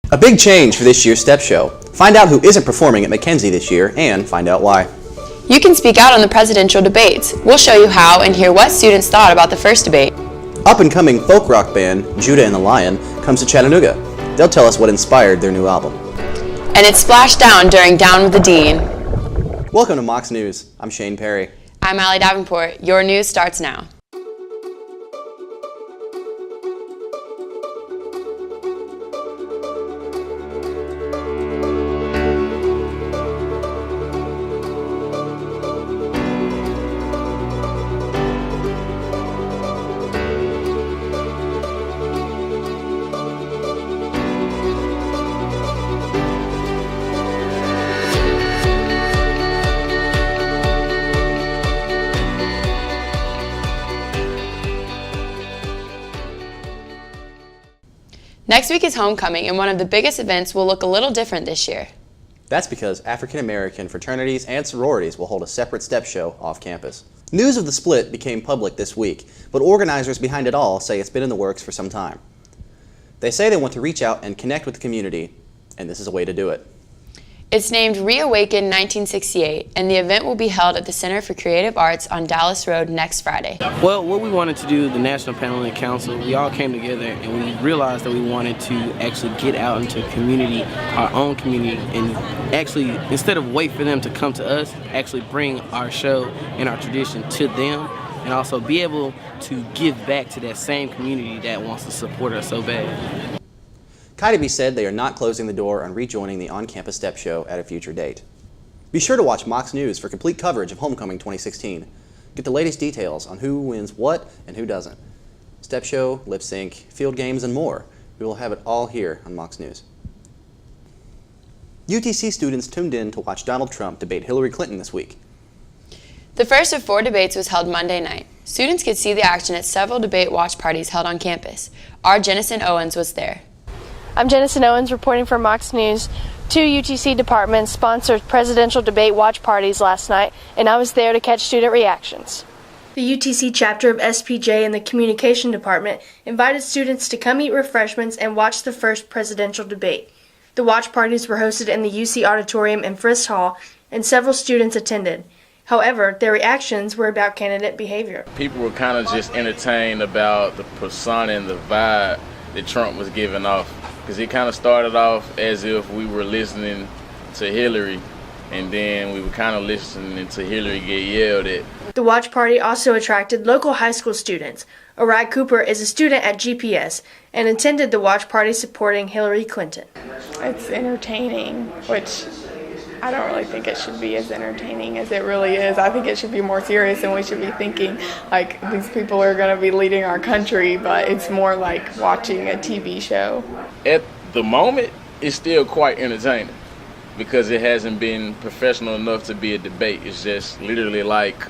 A big change for this year's STEP show. Find out who isn't performing at Mackenzie this year and find out why. You can speak out on the presidential debates. We'll show you how and hear what students thought about the first debate. Up-and-coming folk rock band Judah and the Lion comes to Chattanooga. They'll tell us what inspired their new album. And it's splashed down during Down with the Dean. Welcome to Mox News. I'm Shane Perry. I'm Allie Davenport. Your news starts now. Next week is homecoming, and one of the biggest events will look a little different this year. That's because African American fraternities and sororities will hold a separate STEP show off campus. News of the split became public this week, but organizers behind it all say it's been in the works for some time. They say they want to reach out and connect with the community, and this is a way to do it. It's named Reawaken 1968, and the event will be held at the Center for Creative Arts on Dallas Road next Friday. Well, what we wanted to do, the National Panel and Council, we all came together and we realized that we wanted to actually get out into community, our own community, and actually, instead of wait for them to come to us, actually bring our show and our tradition to them, and also be able to give back to that same community that wants to support us so bad. Kaidaby said they are not closing the door on rejoining the on-campus STEP show at a future date. Be sure to watch Mox News for complete coverage of Homecoming 2016. Get the latest details on who wins what and who doesn't. STEP show, lip sync, field games, and more. We will have it all here on Mox News. UTC students tuned in to watch Donald Trump debate Hillary Clinton this week. The first of 4 debates was held Monday night. Students could see the action at several debate watch parties held on campus. Our Jennison Owens was there. I'm Jennison Owens reporting for Mox News. 2 UTC departments sponsored presidential debate watch parties last night, and I was there to catch student reactions. The UTC chapter of SPJ and the Communication Department invited students to come eat refreshments and watch the first presidential debate. The watch parties were hosted in the UC Auditorium in Frist Hall, and several students attended. However, their reactions were about candidate behavior. People were kind of just entertained about the persona and the vibe that Trump was giving off. Because it kind of started off as if we were listening to Hillary, and then we were kind of listening to Hillary get yelled at. The watch party also attracted local high school students. Orion Cooper is a student at GPS and attended the watch party supporting Hillary Clinton. It's entertaining, which I don't really think it should be as entertaining as it really is. I think it should be more serious, and we should be thinking like these people are going to be leading our country, but it's more like watching a TV show. At the moment, it's still quite entertaining because it hasn't been professional enough to be a debate. It's just literally like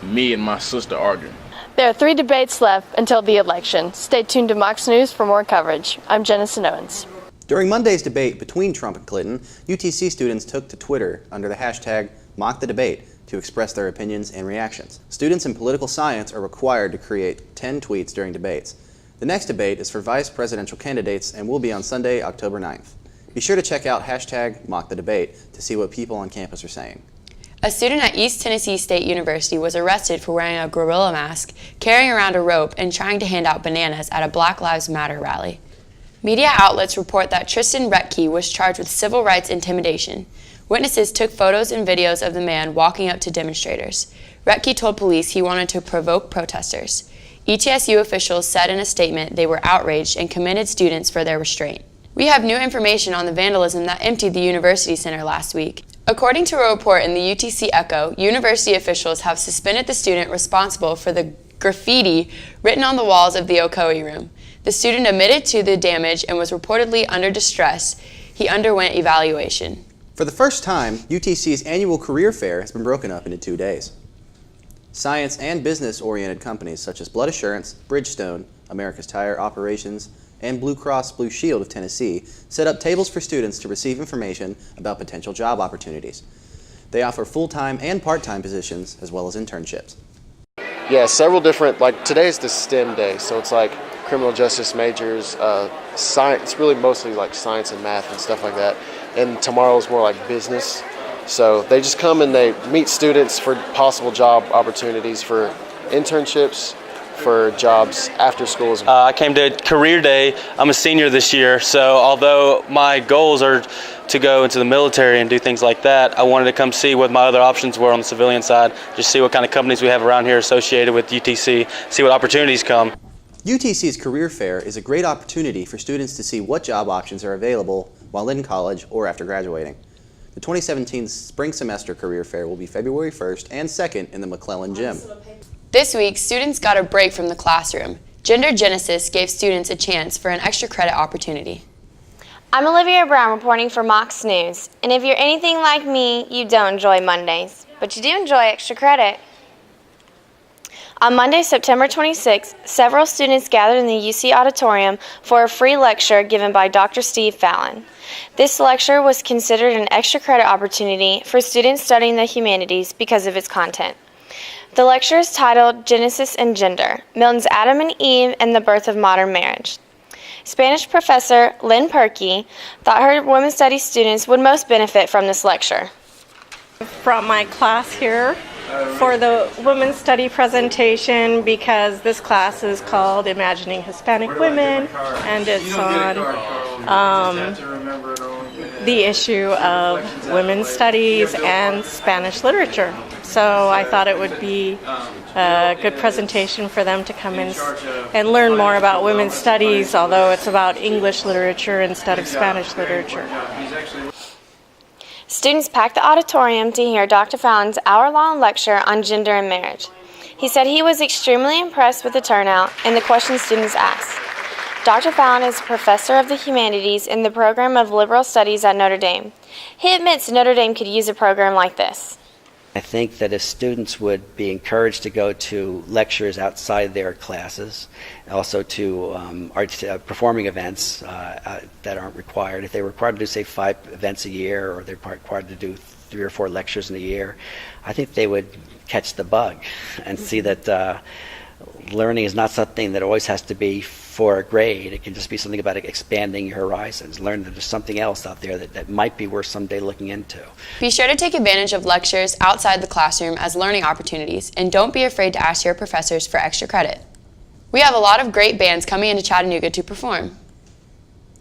me and my sister arguing. There are 3 debates left until the election. Stay tuned to Mox News for more coverage. I'm Jennison Owens. During Monday's debate between Trump and Clinton, UTC students took to Twitter under the hashtag #MockTheDebate to express their opinions and reactions. Students in political science are required to create 10 tweets during debates. The next debate is for vice presidential candidates and will be on Sunday, October 9th. Be sure to check out #MockTheDebate to see what people on campus are saying. A student at East Tennessee State University was arrested for wearing a gorilla mask, carrying around a rope, and trying to hand out bananas at a Black Lives Matter rally. Media outlets report that Tristan Retke was charged with civil rights intimidation. Witnesses took photos and videos of the man walking up to demonstrators. Retke told police he wanted to provoke protesters. ETSU officials said in a statement they were outraged and commended students for their restraint. We have new information on the vandalism that emptied the University Center last week. According to a report in the UTC Echo, university officials have suspended the student responsible for the graffiti written on the walls of the Ocoee room. The student admitted to the damage and was reportedly under distress. He underwent evaluation. For the first time, UTC's annual career fair has been broken up into 2 days. Science and business-oriented companies such as Blood Assurance, Bridgestone, America's Tire Operations, and Blue Cross Blue Shield of Tennessee set up tables for students to receive information about potential job opportunities. They offer full-time and part-time positions as well as internships. Yeah, several different, like today's the STEM day, so it's like criminal justice majors, science. It's really mostly like science and math and stuff like that. And tomorrow's more like business. So they just come and they meet students for possible job opportunities, for internships, for jobs after school. I came to Career Day. I'm a senior this year, so although my goals are to go into the military and do things like that, I wanted to come see what my other options were on the civilian side, just see what kind of companies we have around here associated with UTC, see what opportunities come. UTC's Career Fair is a great opportunity for students to see what job options are available while in college or after graduating. The 2017 Spring Semester Career Fair will be February 1st and 2nd in the McClellan Gym. This week, students got a break from the classroom. Gender Genesis gave students a chance for an extra credit opportunity. I'm Olivia Brown reporting for Mox News, and if you're anything like me, you don't enjoy Mondays, but you do enjoy extra credit. On Monday, September 26th, several students gathered in the UC auditorium for a free lecture given by Dr. Steve Fallon. This lecture was considered an extra credit opportunity for students studying the humanities because of its content. The lecture is titled Genesis and Gender, Milton's Adam and Eve and the Birth of Modern Marriage. Spanish professor Lynn Perkey thought her women's studies students would most benefit from this lecture. From my class here for the women's study presentation, because this class is called Imagining Hispanic Women, and it's on the issue of women's studies and Spanish literature. So I thought it would be a good presentation for them to come in and learn more about women's studies, although it's about English literature instead of Spanish literature. Students packed the auditorium to hear Dr. Fallon's hour-long lecture on gender and marriage. He said he was extremely impressed with the turnout and the questions students asked. Dr. Fallon is a professor of the humanities in the program of liberal studies at Notre Dame. He admits Notre Dame could use a program like this. I think that if students would be encouraged to go to lectures outside their classes, also to performing events that aren't required. If they were required to do, say, 5 events a year, or they're required to do 3 or 4 lectures in a year, I think they would catch the bug and see that learning is not something that always has to be for a grade. It can just be something about expanding your horizons, learn that there's something else out there that might be worth someday looking into. Be sure to take advantage of lectures outside the classroom as learning opportunities, and don't be afraid to ask your professors for extra credit. We have a lot of great bands coming into Chattanooga to perform.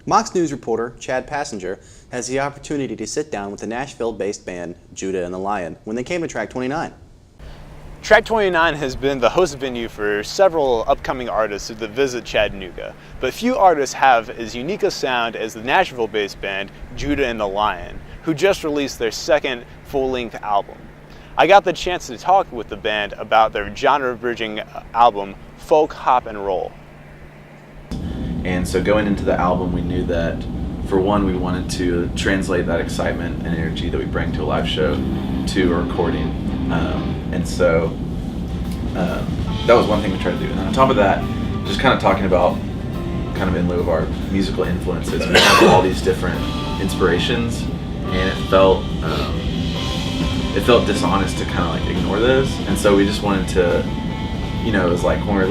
Mox News reporter Chad Passenger has the opportunity to sit down with the Nashville-based band Judah and the Lion when they came to Track 29. Track 29 has been the host venue for several upcoming artists that visit Chattanooga, but few artists have as unique a sound as the Nashville-based band Judah and the Lion, who just released their second full-length album. I got the chance to talk with the band about their genre-bridging album, Folk, Hop, and Roll. And so going into the album, we knew that, for one, we wanted to translate that excitement and energy that we bring to a live show to a recording. And so that was one thing we tried to do. And on top of that, just kind of talking about, kind of in lieu of our musical influences, we have all these different inspirations, and it felt dishonest to kind of like ignore those. And so we just wanted to, you know, it was like when we're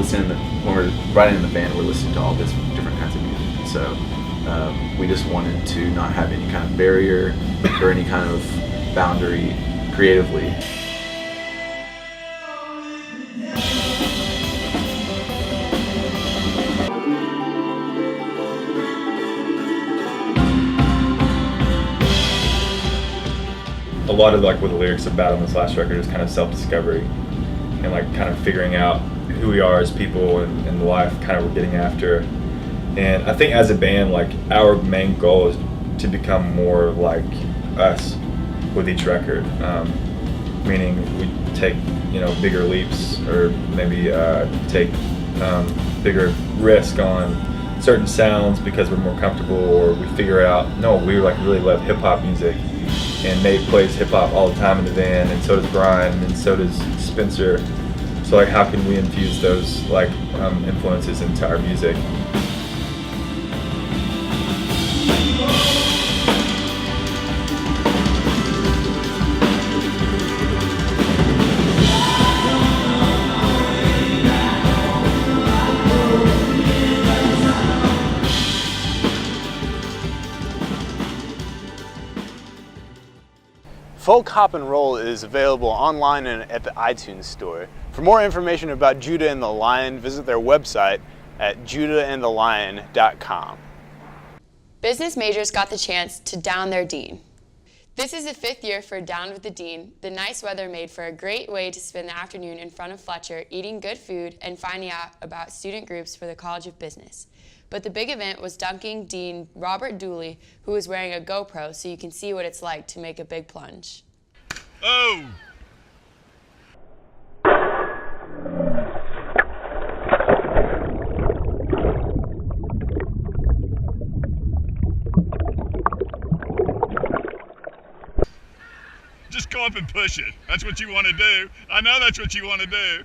riding in the van, we're listening to all this different kinds of music. And so we just wanted to not have any kind of barrier or any kind of boundary creatively. A lot of like what the lyrics about on this last record is kind of self-discovery and like kind of figuring out who we are as people and the life kind of we're getting after. And I think as a band, like our main goal is to become more like us with each record, meaning we take, you know, bigger leaps or maybe take bigger risk on certain sounds because we're more comfortable, or we figure out, no, we like really love hip-hop music. And Nate plays hip-hop all the time in the van, and so does Brian, and so does Spencer. So like, how can we infuse those like influences into our music? Folk Hop and Roll is available online and at the iTunes store. For more information about Judah and the Lion, visit their website at judahandthelion.com. Business majors got the chance to down their dean. This is the 5th year for Down with the Dean. The nice weather made for a great way to spend the afternoon in front of Fletcher, eating good food and finding out about student groups for the College of Business. But the big event was dunking Dean Robert Dooley, who was wearing a GoPro so you can see what it's like to make a big plunge. Oh! Just go up and push it. That's what you want to do. I know that's what you want to do.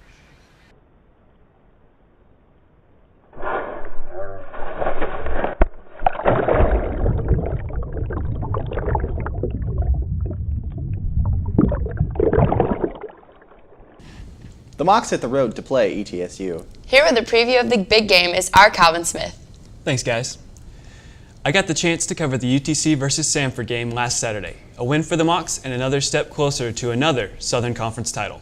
The Mocs hit the road to play ETSU. Here with a preview of the big game is our Calvin Smith. Thanks, guys. I got the chance to cover the UTC versus Samford game last Saturday. A win for the Mocs and another step closer to another Southern Conference title.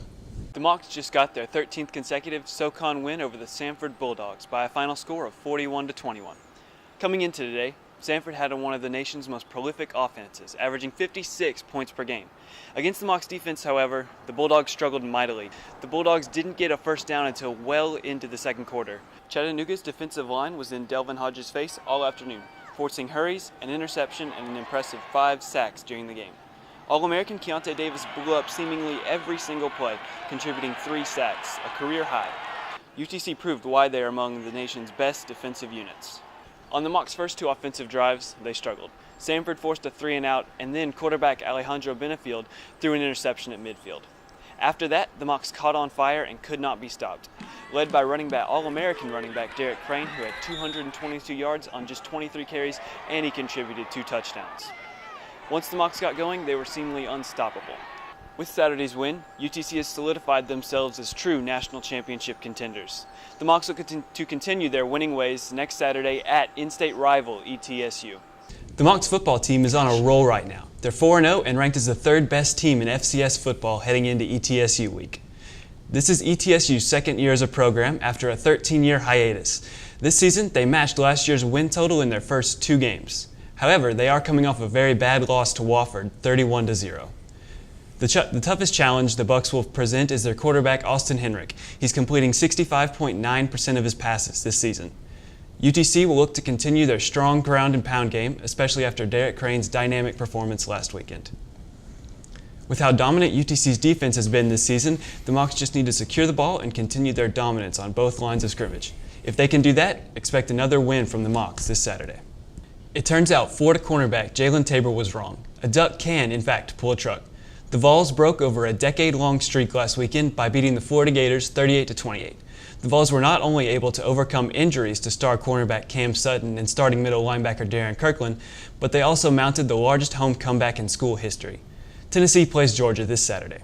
The Mocs just got their 13th consecutive SoCon win over the Samford Bulldogs by a final score of 41-21. Coming into today, Samford had one of the nation's most prolific offenses, averaging 56 points per game. Against the Mocs defense, however, the Bulldogs struggled mightily. The Bulldogs didn't get a first down until well into the second quarter. Chattanooga's defensive line was in Delvin Hodges' face all afternoon, forcing hurries, an interception, and an impressive 5 sacks during the game. All-American Keontae Davis blew up seemingly every single play, contributing 3 sacks, a career high. UTC proved why they are among the nation's best defensive units. On the Mocs' first 2 offensive drives, they struggled. Samford forced a 3-and-out, and then quarterback Alejandro Benefield threw an interception at midfield. After that, the Mocs caught on fire and could not be stopped. Led by All-American running back Derek Crane, who had 222 yards on just 23 carries, and he contributed 2 touchdowns. Once the Mocs got going, they were seemingly unstoppable. With Saturday's win, UTC has solidified themselves as true national championship contenders. The Mocs look to continue their winning ways next Saturday at in-state rival ETSU. The Mocs football team is on a roll right now. They're 4-0 and ranked as the 3rd best team in FCS football heading into ETSU week. This is ETSU's second year as a program after a 13-year hiatus. This season, they matched last year's win total in their first 2 games. However, they are coming off a very bad loss to Wofford, 31-0. The toughest challenge the Bucs will present is their quarterback, Austin Henrick. He's completing 65.9% of his passes this season. UTC will look to continue their strong ground and pound game, especially after Derek Crane's dynamic performance last weekend. With how dominant UTC's defense has been this season, the Mocs just need to secure the ball and continue their dominance on both lines of scrimmage. If they can do that, expect another win from the Mocs this Saturday. It turns out Florida cornerback Jalen Tabor was wrong. A duck can, in fact, pull a truck. The Vols broke over a decade-long streak last weekend by beating the Florida Gators 38-28. The Vols were not only able to overcome injuries to star cornerback Cam Sutton and starting middle linebacker Darren Kirkland, but they also mounted the largest home comeback in school history. Tennessee plays Georgia this Saturday.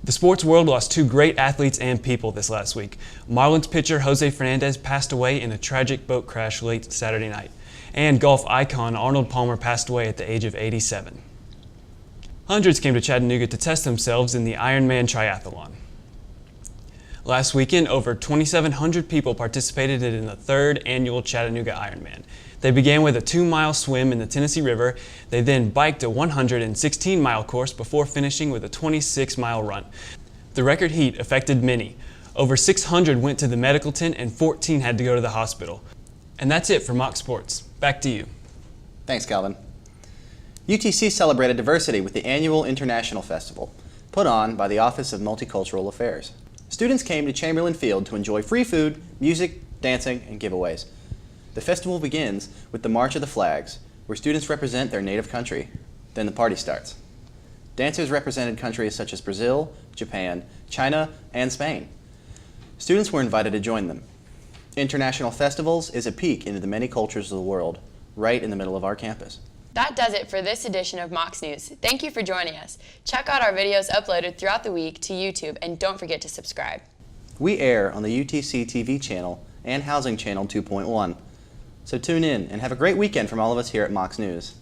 The sports world lost 2 great athletes and people this last week. Marlins pitcher Jose Fernandez passed away in a tragic boat crash late Saturday night, and golf icon Arnold Palmer passed away at the age of 87. Hundreds came to Chattanooga to test themselves in the Ironman triathlon. Last weekend, over 2,700 people participated in the 3rd annual Chattanooga Ironman. They began with a 2-mile swim in the Tennessee River. They then biked a 116-mile course before finishing with a 26-mile run. The record heat affected many. Over 600 went to the medical tent and 14 had to go to the hospital. And that's it for Mock Sports. Back to you. Thanks, Calvin. UTC celebrated diversity with the annual International Festival, put on by the Office of Multicultural Affairs. Students came to Chamberlain Field to enjoy free food, music, dancing, and giveaways. The festival begins with the March of the Flags, where students represent their native country. Then the party starts. Dancers represented countries such as Brazil, Japan, China, and Spain. Students were invited to join them. International Festivals is a peek into the many cultures of the world, right in the middle of our campus. That does it for this edition of Mocs News. Thank you for joining us. Check out our videos uploaded throughout the week to YouTube, and don't forget to subscribe. We air on the UTC TV channel and Housing Channel 2.1. So tune in and have a great weekend from all of us here at Mocs News.